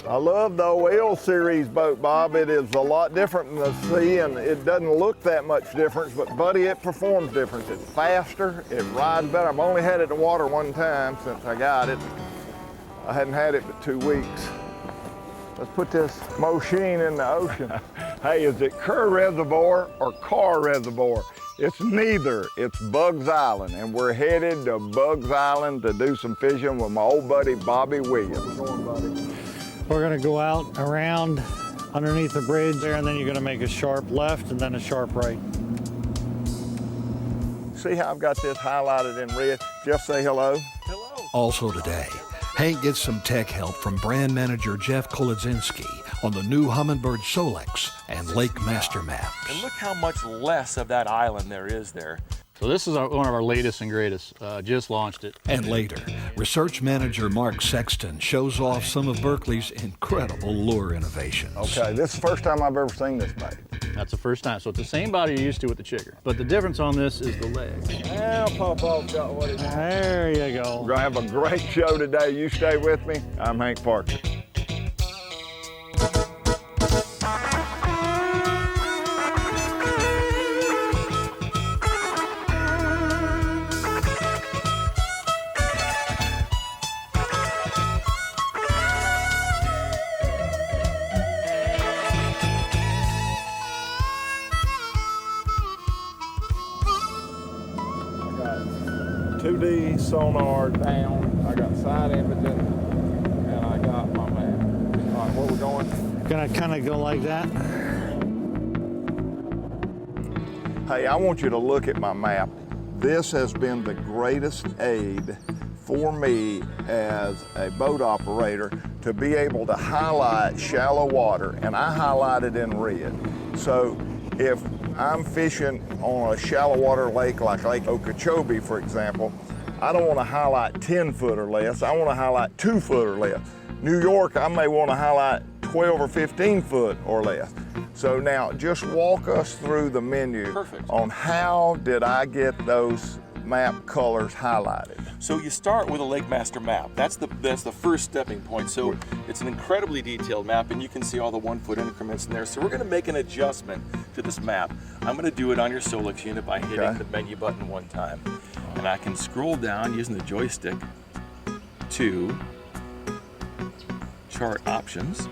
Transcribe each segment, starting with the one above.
I love the OL series boat, Bob. It is a lot different than the C, and it doesn't look that much difference, but buddy, it performs different. It's faster, it rides better. I've only had it in water one time since I got it. I hadn't had it but 2 weeks. Let's put this machine in the ocean. Hey, is it Kerr Reservoir or Carr Reservoir? It's neither. It's Bugs Island, and we're headed to Bugs Island to do some fishing with my old buddy, Bobby Williams. Where we going, buddy? We're gonna go out around underneath the bridge there, and then you're gonna make a sharp left and then a sharp right. See how I've got this highlighted in red? Jeff, say hello. Hello. Also today, Hank gets some tech help from brand manager Jeff Kolodzinski on the new Humminbird Solex and Lake Master maps. And look how much less of that island there is there. So this is one of our latest and greatest. Just launched it. And later, research manager Mark Sexton shows off some of Berkeley's incredible lure innovations. Okay, this is the first time I've ever seen this bait. That's the first time. So it's the same body you're used to with the chigger. But the difference on this is the legs. Now Pawpaw's got what he wants. There you go. We're gonna have a great show today. You stay with me. I'm Hank Parker. I got 2D sonar down. I got side imaging, and I got my map. All right, where we going? Gonna kind of go like that. Hey, I want you to look at my map. This has been the greatest aid for me as a boat operator to be able to highlight shallow water, and I highlight it in red. So if I'm fishing on a shallow water lake like Lake Okeechobee, for example, I don't want to highlight 10 foot or less. I want to highlight 2 foot or less. New York, I may want to highlight 12 or 15 foot or less. So now just walk us through the menu. Perfect. On how did I get those map colors highlighted. So you start with a Lake Master map. That's the first stepping point. So it's an incredibly detailed map, and you can see all the 1 foot increments in there. So we're going to make an adjustment to this map. I'm going to do it on your Solex unit by hitting the menu button one time. And I can scroll down using the joystick to chart options.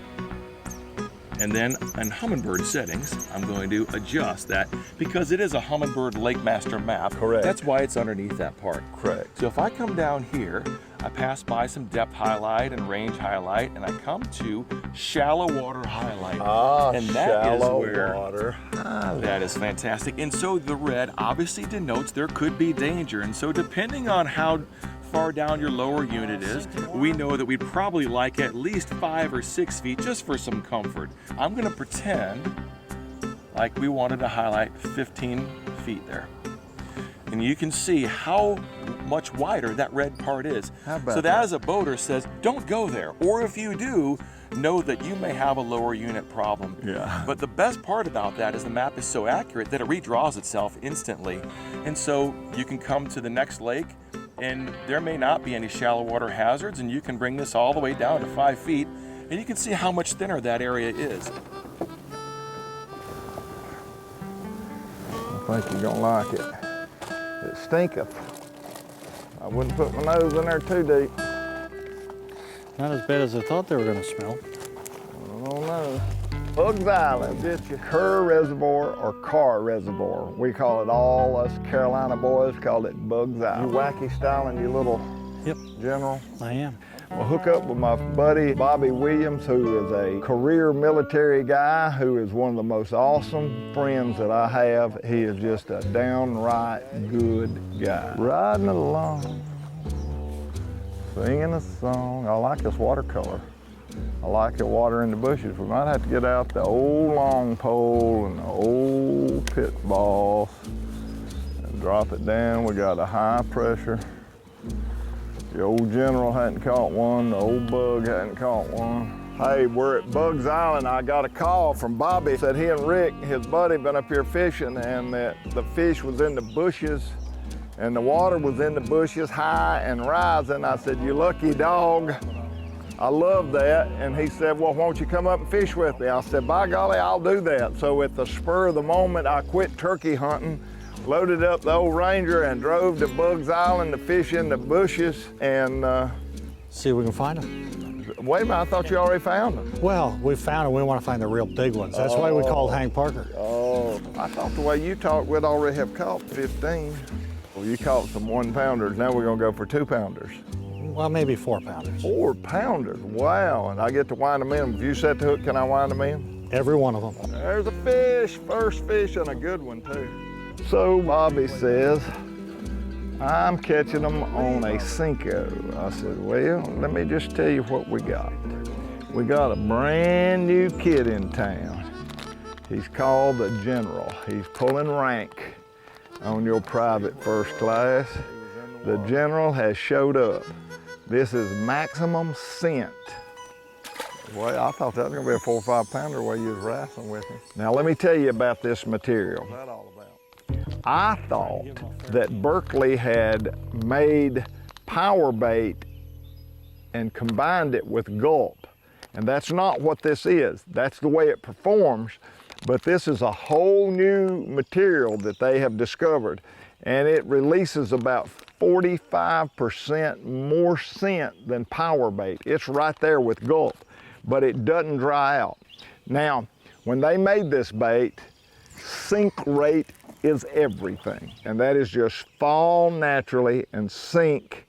And then in Humminbird settings, I'm going to adjust that because it is a Humminbird Lake Master map. Correct. That's why it's underneath that part. Correct. So if I come down here, I pass by some depth highlight and range highlight, and I come to shallow water highlight. And that is shallow where water highlight. That is fantastic. And so the red obviously denotes there could be danger. And so depending on how far down your lower unit is, we know that we'd probably like at least 5 or 6 feet just for some comfort. I'm going to pretend like we wanted to highlight 15 feet there. And you can see how much wider that red part is. So that as a boater says, don't go there. Or if you do, know that you may have a lower unit problem. Yeah. But the best part about that is the map is so accurate that it redraws itself instantly. And so you can come to the next lake and there may not be any shallow water hazards, and you can bring this all the way down to 5 feet, and you can see how much thinner that area is. I think you're gonna like it. It stinketh. I wouldn't put my nose in there too deep. Not as bad as I thought they were gonna smell. I don't know. Bugs Island, it's your Kerr Reservoir or Carr Reservoir. We call it all, us Carolina boys call it Bugs Island. You wacky styling, you little general. I am. We'll hook up with my buddy Bobby Williams, who is a career military guy, who is one of the most awesome friends that I have. He is just a downright good guy. Riding along, singing a song. I like this watercolor. I like the water in the bushes. We might have to get out the old long pole and the old pit balls and drop it down. We got a high pressure. The old general hadn't caught one, the old bug hadn't caught one. Hey, we're at Bugs Island. I got a call from Bobby. Said he and Rick, his buddy, been up here fishing, and that the fish was in the bushes and the water was in the bushes high and rising. I said, you lucky dog. I love that. And he said, well, won't you come up and fish with me? I said, by golly, I'll do that. So at the spur of the moment, I quit turkey hunting, loaded up the old Ranger and drove to Bugs Island to fish in the bushes and See if we can find them. wait a minute, I thought you already found them. Well, we found them. We want to find the real big ones. That's why we called Hank Parker. Oh, I thought the way you talked, we'd already have caught 15. Well, you caught some 1-pounders. Now we're gonna go for 2-pounders. Well, maybe 4-pounders. 4-pounders, wow. And I get to wind them in. If you set the hook, can I wind them in? Every one of them. There's a fish, first fish, and a good one too. So Bobby says, I'm catching them on a Cinco. I said, well, let me just tell you what we got. We got a brand new kid in town. He's called the General. He's pulling rank on your private first class. The General has showed up. This is maximum scent. Well, I thought that was gonna be a 4 or 5-pounder while you was wrestling with him. Now let me tell you about this material. What's that all about? I thought that Berkeley had made power bait and combined it with gulp. And that's not what this is. That's the way it performs, but this is a whole new material that they have discovered, and it releases about 45% more scent than power bait. It's right there with gulp, but it doesn't dry out. Now, when they made this bait, sink rate is everything, and that is just fall naturally and sink,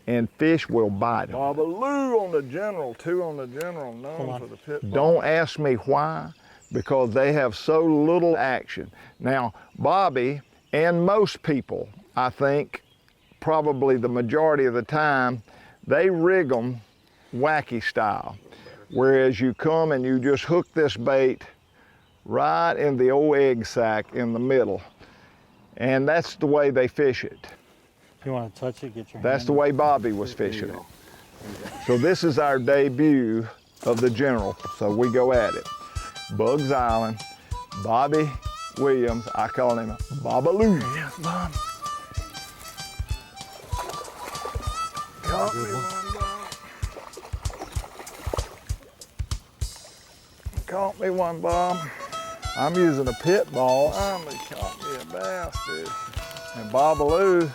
and fish will bite them. Babaloo on the General, 2 on the General, none for the pit ball. Don't ask me why, because they have so little action. Now, Bobby and most people, I think, probably the majority of the time, they rig them wacky style, whereas you come and you just hook this bait right in the old egg sac in the middle, and that's the way they fish it. If you want to touch it, get your That's hand the way Bobby was fishing it. So this is our debut of the General, so we go at it. Bugs Island, Bobby Williams, I call him Babaloo. Yes, Bob. Caught me one, Bob. Caught me one, Bob. I'm using a pit ball. Finally caught me a bass fish. And Babaloo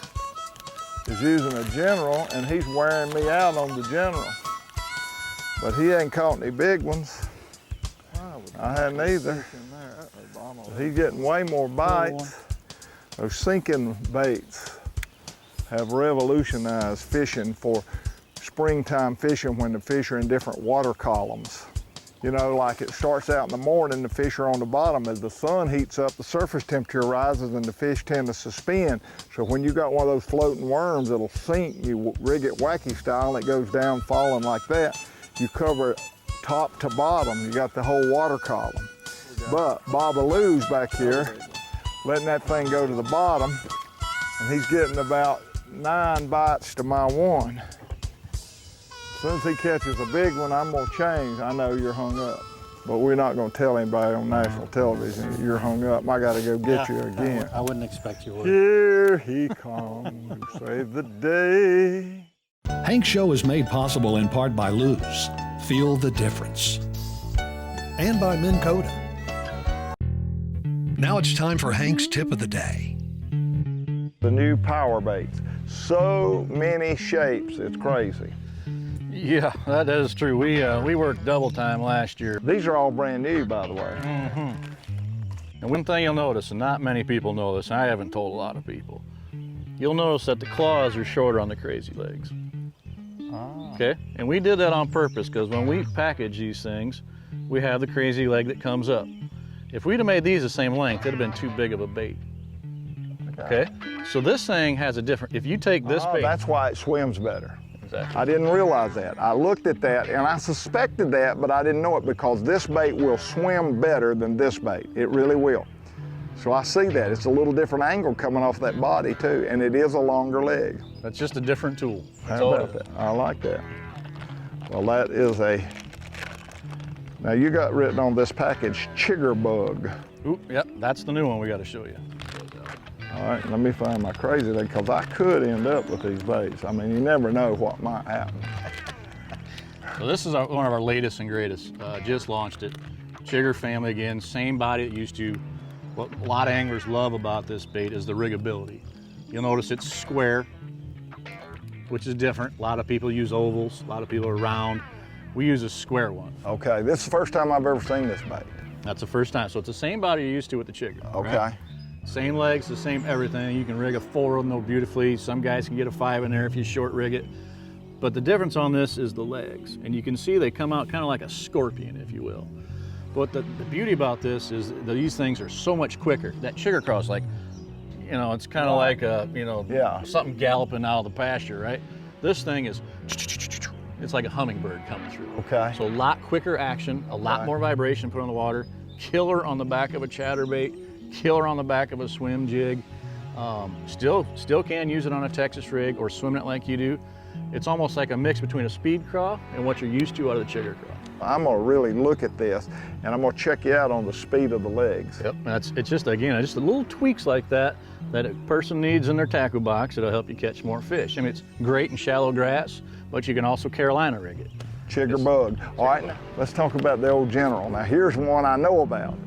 is using a General, and he's wearing me out on the General. But he ain't caught any big ones. I hadn't either. He's getting way more bites. Those sinking baits have revolutionized fishing for springtime fishing when the fish are in different water columns. You know, like it starts out in the morning, the fish are on the bottom. As the sun heats up, the surface temperature rises and the fish tend to suspend. So when you got one of those floating worms, it'll sink. You rig it wacky style, and it goes down falling like that. You cover it top to bottom. You got the whole water column. But Babaloo's back here, letting that thing go to the bottom, and he's getting about 9 bites to my 1. As soon as he catches a big one, I'm gonna change. I know you're hung up, but we're not gonna tell anybody on national television that you're hung up. I gotta go get you again. I wouldn't expect you would. Here he comes, save the day. Hank's Show is made possible in part by Luz, Feel the Difference, and by Minn Kota. Now it's time for Hank's Tip of the Day. The new power baits. So many shapes, it's crazy. Yeah, that is true. We worked double time last year. These are all brand new, by the way. And one thing you'll notice, and not many people know this, and I haven't told a lot of people, you'll notice that the claws are shorter on the crazy legs. Okay, and we did that on purpose because when we package these things, we have the crazy leg that comes up. If we'd have made these the same length, it'd have been too big of a bait. Okay, so this thing has a different, if you take this bait. That's why it swims better. Exactly. I didn't realize that. I looked at that and I suspected that, but I didn't know it because this bait will swim better than this bait. It really will. So I see that. It's a little different angle coming off that body too, and it is a longer leg. That's just a different tool. That's How all about it is. that? I like that. Well, that is a, now you got written on this package, chigger bug. Oop, yep, that's the new one we got to show you. All right, let me find my crazy thing, because I could end up with these baits. I mean, you never know what might happen. So this is one of our latest and greatest. Just launched it. Chigger family again, same body it used to. What a lot of anglers love about this bait is the riggability. You'll notice it's square, which is different. A lot of people use ovals, a lot of people are round. We use a square one. Okay, this is the first time I've ever seen this bait. That's the first time. So it's the same body you're used to with the Chigger. Okay. Right? Same legs, the same everything. You can rig a 4 of them beautifully. Some guys can get a 5 in there if you short rig it. But the difference on this is the legs. And you can see they come out kind of like a scorpion, if you will. But the beauty about this is that these things are so much quicker. That Chigger cross, like, you know, it's kind of like something galloping out of the pasture, right? This thing is, it's like a hummingbird coming through. Okay. So a lot quicker action, a lot more vibration put on the water, killer on the back of a chatterbait, killer on the back of a swim jig. Still can use it on a Texas rig or swimming it like you do. It's almost like a mix between a speed craw and what you're used to out of the Chigger craw. I'm gonna really look at this, and I'm gonna check you out on the speed of the legs. Yep, it's just, again, just the little tweaks like that that a person needs in their tackle box that'll help you catch more fish. I mean, it's great in shallow grass, but you can also Carolina rig it. Chigger bug. All right, let's talk about the old General. Now here's one I know about.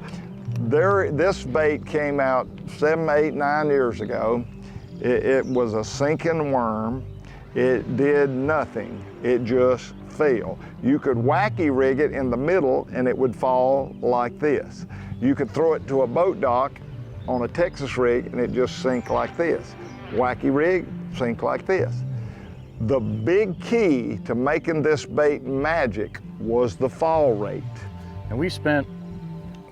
This bait came out 7, 8, 9 years ago. It was a sinking worm. It did nothing. It just fell. You could wacky rig it in the middle and it would fall like this. You could throw it to a boat dock on a Texas rig and it just sink like this. Wacky rig, sink like this. The big key to making this bait magic was the fall rate. And we spent,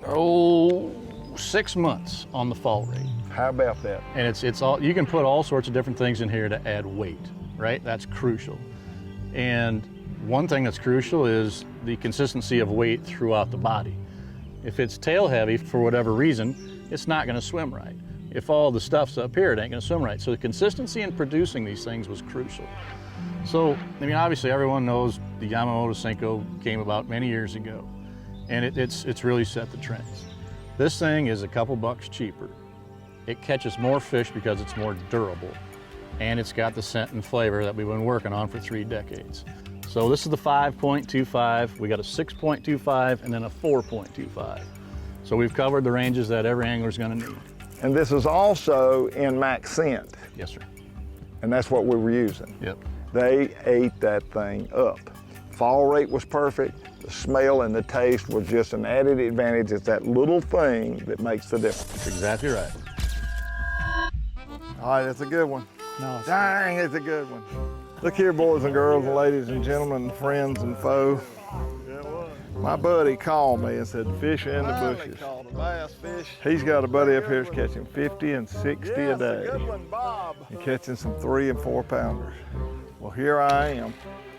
6 months on the fall rate. How about that? And it's all, you can put all sorts of different things in here to add weight, right? That's crucial. And one thing that's crucial is the consistency of weight throughout the body. If it's tail heavy for whatever reason, it's not gonna swim right. If all the stuff's up here, it ain't gonna swim right. So the consistency in producing these things was crucial. So, I mean, obviously everyone knows the Yamamoto Senko came about many years ago, and it's really set the trends. This thing is a couple bucks cheaper. It catches more fish because it's more durable, and it's got the scent and flavor that we've been working on for 3 decades. So this is the 5.25, we got a 6.25, and then a 4.25. So we've covered the ranges that every angler's gonna need. And this is also in max scent, Yes, sir. and that's what we were using. Yep. They ate that thing up. Fall rate was perfect. The smell and the taste was just an added advantage. It's that little thing that makes the difference. That's exactly right. All right, that's a good one. No, Dang, it's a good one. Look here, boys and girls, and ladies and gentlemen, friends and foe. My buddy called me and said, fish are in the bushes. Caught a bass fish. He's got a buddy up here that's catching 50 and 60 a day. Good one, Bob. And catching some 3 and 4 pounders. Well, here I am.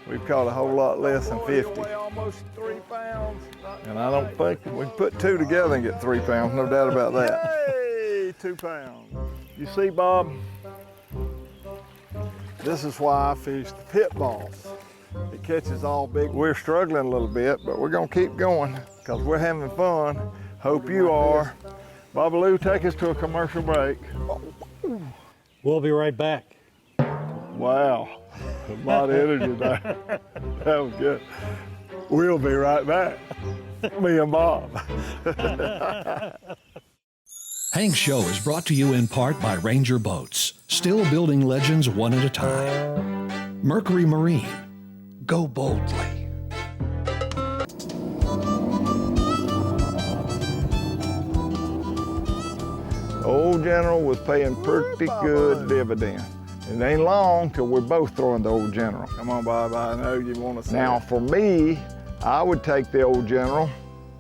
We've caught a whole lot less than 50. Weigh almost 3 pounds. And I don't think we can put 2 together and get 3 pounds, no doubt about that. Hey, 2 pounds. You see, Bob, this is why I fish the pit balls. It catches all big. We're struggling a little bit, but we're gonna keep going because we're having fun. Hope you are. Babaloo, take us to a commercial break. we'll be right back. Wow, a lot of energy there. That was good. We'll be right back. Me and Bob. Hank's Show is brought to you in part by Ranger Boats, still building legends one at a time. Mercury Marine, go boldly. Old General was paying pretty good dividend. It ain't long till we're both throwing the Old General. Come on, Bob. I know you want to see Now, it. for me, I would take the Old General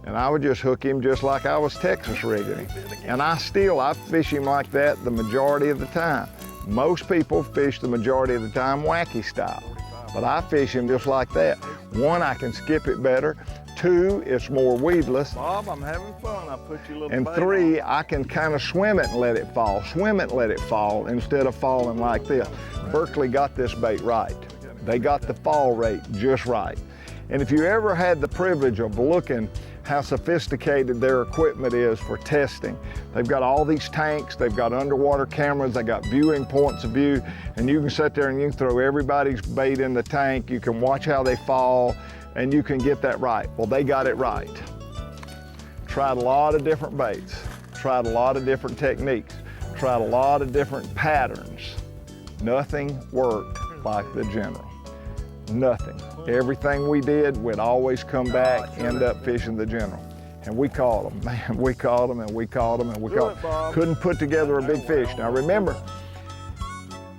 and I would just hook him just like I was Texas rigging him. And I fish him like that the majority of the time. Most people fish the majority of the time wacky style, but I fish him just like that. 1, I can skip it better. 2, it's more weedless. Bob, I'm having fun. I put you a little And bait 3, on. I can kind of swim it and let it fall, swim it and let it fall instead of falling like this. Berkeley got this bait right. They got the fall rate just right. And if you ever had the privilege of looking how sophisticated their equipment is for testing, they've got all these tanks, they've got underwater cameras, they got viewing points of view, and you can sit there and you can throw everybody's bait in the tank, you can watch how they fall, and you can get that right. Well, they got it right. Tried a lot of different baits, tried a lot of different techniques, tried a lot of different patterns. Nothing worked like the General. Nothing. Everything we did would always come back, end up fishing the General. And we caught them, man. We caught them and we caught them and we caught them. Couldn't put together a big fish. Now remember,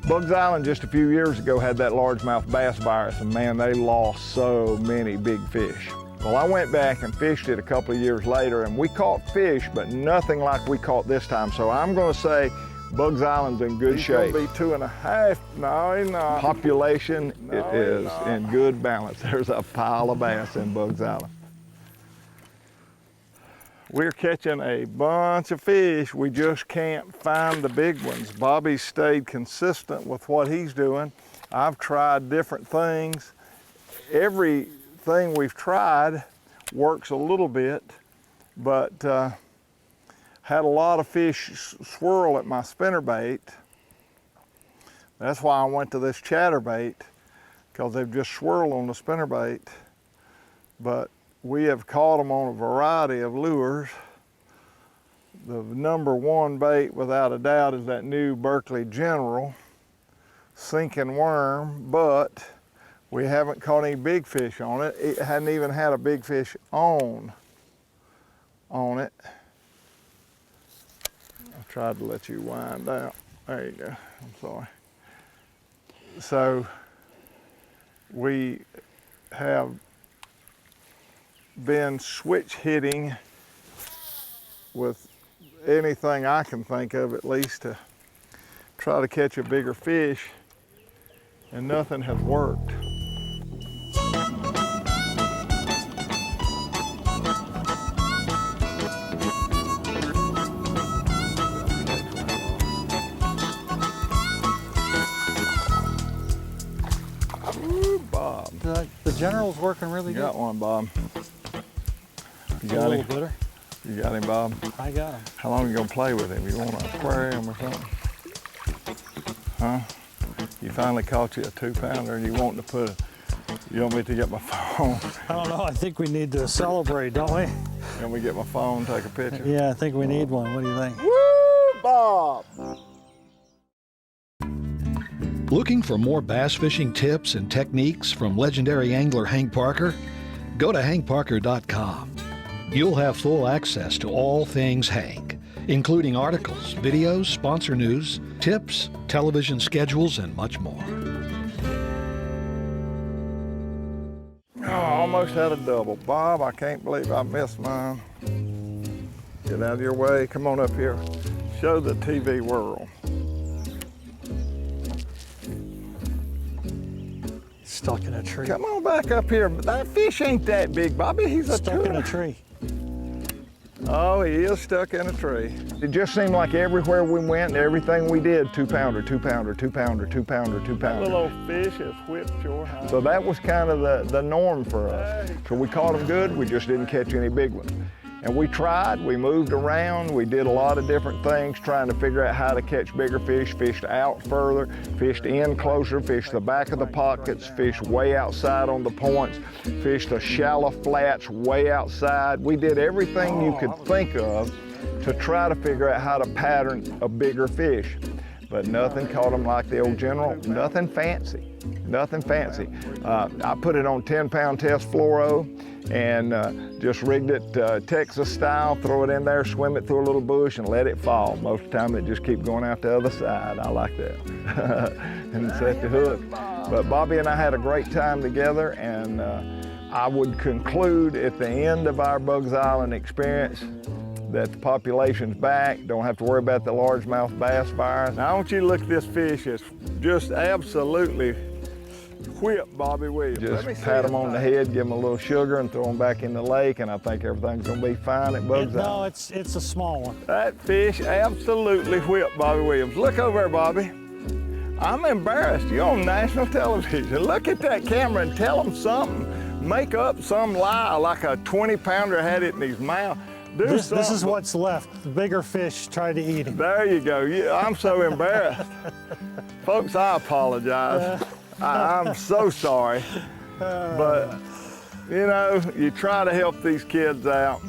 Bugs Island just a few years ago had that largemouth bass virus, and man, they lost so many big fish. Well, I went back and fished it a couple of years later, and we caught fish, but nothing like we caught this time. So I'm gonna say Bugs Island's in good shape. He's gonna be 2.5. No, he's not. Population, No, it is he's not. in good balance. There's a pile of bass in Bugs Island. We're catching a bunch of fish. We just can't find the big ones. Bobby's stayed consistent with what he's doing. I've tried different things. Everything we've tried works a little bit, but had a lot of fish swirl at my spinnerbait. That's why I went to this chatterbait, because they've just swirled on the spinnerbait. But we have caught them on a variety of lures. The #1 bait, without a doubt, is that new Berkeley General sinking worm, but we haven't caught any big fish on it. It hadn't even had a big fish on it. I tried to let you wind out. There you go, I'm sorry. So we have been switch hitting with anything I can think of, at least, to try to catch a bigger fish, and nothing has worked. Ooh, Bob. The General's working really You good. got one, Bob. You A got little him? bitter. You got him, Bob? I got him. How long are you gonna play with him? You want an aquarium or something? Huh? You finally caught you a 2-pounder and you want me to get my phone? I don't know. I think we need to celebrate, don't we? Let me get my phone, take a picture. Yeah, I think we need one. What do you think? Woo, Bob! Looking for more bass fishing tips and techniques from legendary angler Hank Parker? Go to hankparker.com. You'll have full access to all things Hank, including articles, videos, sponsor news, tips, television schedules, and much more. Oh, almost had a double. Bob, I can't believe I missed mine. Get out of your way. Come on up here. Show the TV world. Stuck in a tree. Come on back up here. That fish ain't that big, Bobby. He's a Stuck in tuna. a tree. Oh, he is stuck in a tree. It just seemed like everywhere we went and everything we did, 2-pounder, 2-pounder, 2-pounder, 2-pounder, 2-pounder. Little old fish has whipped your hand. So that was kind of the norm for us. So we caught them good, we just didn't catch any big ones. And we tried, we moved around, we did a lot of different things trying to figure out how to catch bigger fish, fished out further, fished in closer, fished the back of the pockets, fished way outside on the points, fished the shallow flats way outside. We did everything you could think of to try to figure out how to pattern a bigger fish. But nothing caught them like the old General, nothing fancy, nothing fancy. I put it on 10-pound test fluoro and just rigged it Texas style, throw it in there, swim it through a little bush and let it fall. Most of the time it just keep going out the other side. I like that. And set the hook. But Bobby and I had a great time together, and I would conclude at the end of our Bugs Island experience that the population's back, don't have to worry about the largemouth bass virus. Now I want you to look at this fish. It's just absolutely whipped Bobby Williams. Just pat them on the head, give them a little sugar, and throw them back in the lake, and I think everything's gonna be fine at Bugs No, Island. it's a small one. That fish absolutely whipped Bobby Williams. Look over there, Bobby. I'm embarrassed. You're on national television. Look at that camera and tell them something. Make up some lie like a 20-pounder had it in his mouth. This is what's left. The bigger fish tried to eat him. There you go. I'm so embarrassed. Folks, I apologize. I'm so sorry. But You know, you try to help these kids out.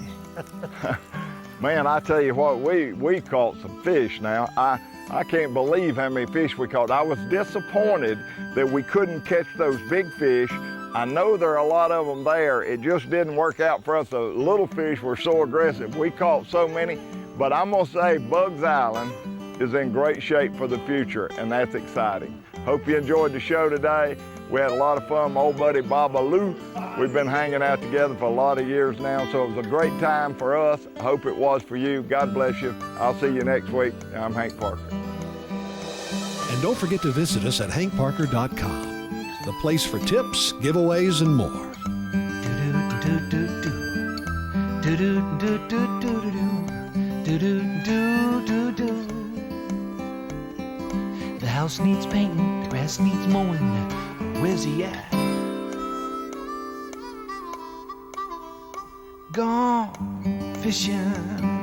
Man, I tell you what, we caught some fish now. I can't believe how many fish we caught. I was disappointed that we couldn't catch those big fish. I know there are a lot of them there. It just didn't work out for us. The little fish were so aggressive. We caught so many, but I'm gonna say Bugs Island is in great shape for the future, and that's exciting. Hope you enjoyed the show today. We had a lot of fun. My old buddy Baba Lou, we've been hanging out together for a lot of years now, so it was a great time for us. I hope it was for you. God bless you. I'll see you next week. I'm Hank Parker. And don't forget to visit us at hankparker.com, the place for tips, giveaways, and more. The house needs painting, the grass needs mowing. Where's he at? Gone fishing.